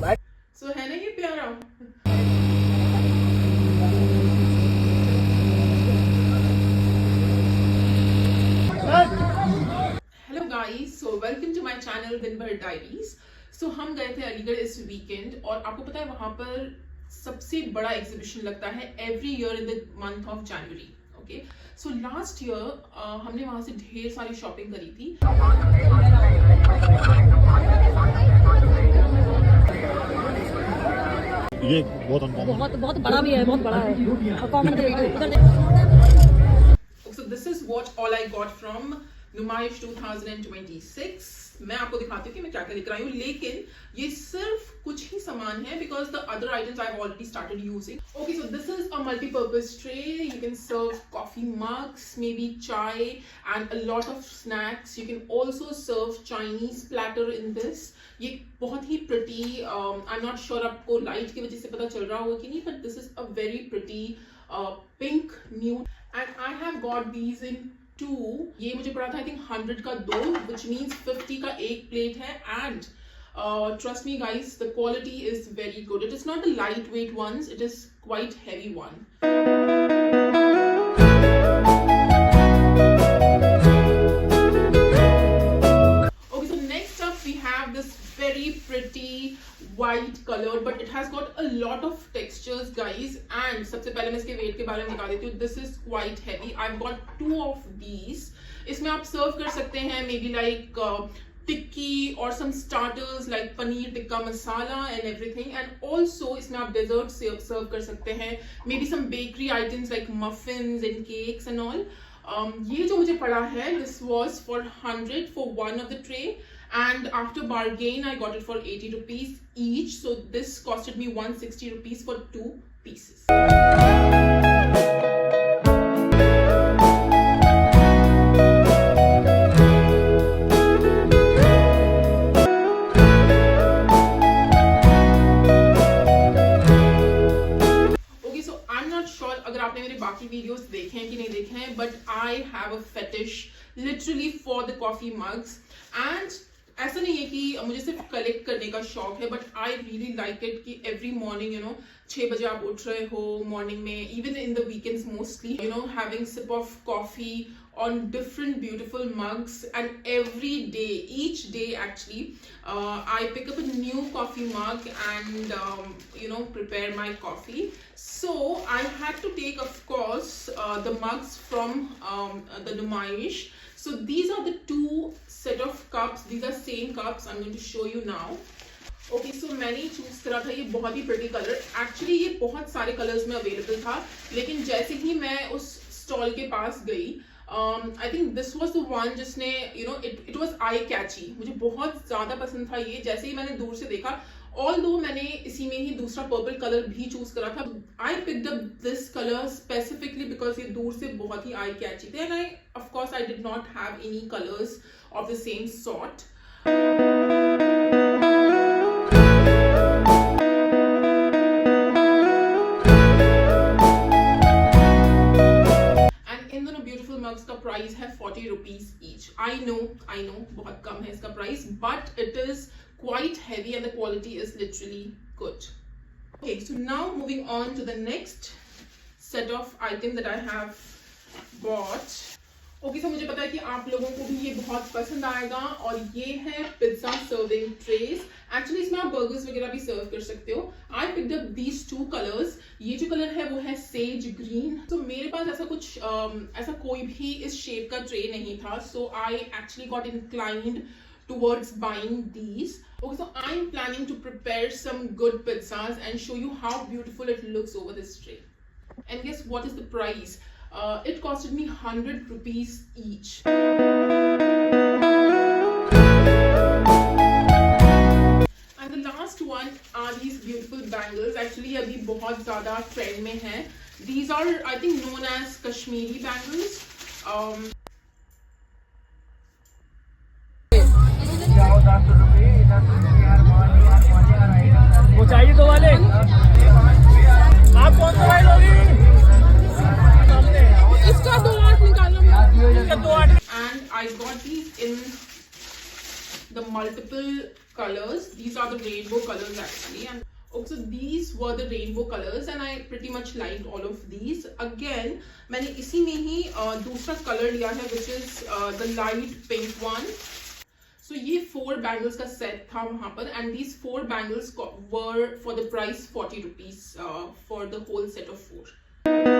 what? So है ना ये प्यारा? Hello guys, so welcome to my channel Din Bhar diaries. सो हम गए थे अलीगढ़ इस वीकेंड और आपको पता है वहां पर सबसे बड़ा एग्जीबिशन लगता है every year in the month of January. Okay, so last year हमने वहां से ढेर सारी शॉपिंग करी थी। ये बहुत बड़ा भी है, बहुत बड़ा है। So this is what all I got from नुमाइश 2026। मैं आपको दिखाती हूँ कि मैं क्या क्या लेकर आई हूँ, लेकिन ये सिर्फ कुछ ही सामान है because the other items I've already started using. Okay, so this is a multi-purpose tray. You can serve coffee mugs, maybe chai, and a lot of snacks. You can also serve Chinese platter in this. ये बहुत ही pretty. I'm not sure आपको light की वजह से पता चल रहा होगा कि नहीं, but this is a very pretty pink nude. And I have got these in 2. ये मुझे पड़ा था I think 100 का 2, which means 50 का एक प्लेट है। And trust me guys, the quality is very good. It is not the lightweight ones, it is quite heavy one. Okay, so next up we have this very pretty white color, but it has got a lot of textures guys. And सबसे पहले मैं इसके weight के बारे में बता देती हूँ। This is quite heavy. I've got 2 of these. इसमें आप सर्व कर सकते हैं maybe like टिक्की और some starters like paneer tikka masala and everything. And also इसमें आप dessert सर्व कर सकते हैं, maybe some bakery items like muffins and cakes and all. ये जो मुझे पड़ा है, this was for 100 for one of the tray. And after bargain I got it for 80 rupees each, so this costed me 160 rupees for 2 pieces. Okay, so I'm not sure अगर आपने मेरे बाकी videos देखे हैं कि नहीं देखे हैं, but I have a fetish literally for the coffee mugs. And ऐसा नहीं है कि मुझे सिर्फ कलेक्ट करने का शौक है, but I really like it कि एवरी मॉर्निंग 6 बजे आप उठ रहे हो मॉर्निंग में, even in the weekends mostly, having sip of coffee on different beautiful mugs, and every day, each day actually, I pick up a new coffee mug and prepare my coffee. So I had to take, of course, the mugs from the Numaish. So these are the 2 set of cups. These are same cups. I'm going to show you now. Okay, so मैंने choose करा था ये बहुत ही pretty color. Actually ये बहुत सारे colors में available था, लेकिन जैसे ही मैं उस stall के पास गई, I think this was the one जिसने it was eye catchy. मुझे बहुत ज़्यादा पसंद था ये। जैसे ही मैंने दूर से देखा, although मैंने इसी में ही दूसरा पर्पल कलर भी चूज करा था, I picked up this color specifically because ये दूर से बहुत ही eye catchy थे, and of course I did not have any colors of the same sort. Mugs का प्राइस है 40 rupees each. I know बहुत कम है इसका price, but it is quite heavy and the quality is literally good. Okay, so now moving on to the next set of item that I have bought. Okay, so मुझे पता है कि आप लोगों को भी ये बहुत पसंद आएगा, और ये है पिज्जा सर्विंग ट्रेस। एक्चुअली इसमें आप बर्गर्स वगैरह भी सर्व कर सकते हो। I picked up these 2 colors. ये जो कलर है वो है सेज ग्रीन। तो मेरे पास ऐसा कोई भी इस शेप का ट्रे नहीं था, so I actually got inclined towards buying these. Okay, so I'm planning to prepare some good pizzas and show you how beautiful it looks over this tray. And guess what is the price? It costed me 100 rupees each. And the last one are these beautiful bangles. Actually अभी बहुत ज़्यादा trend में हैं. These are I think known as Kashmiri bangles. वो चाहिए 2 वाले। आप कौन सा वाले लोगी? इसका 2 आठ निकालना। इसका 2 आठ। And I got these in the multiple colors. These are the rainbow colors actually, and okay, so these were the rainbow colors and I pretty much liked all of these. Again मैंने इसी में ही दूसरा color लिया है, which is the light pink one. So ये 4 bangles का set था वहाँ पर, and these 4 bangles were for the price 40 rupees for the whole set of 4.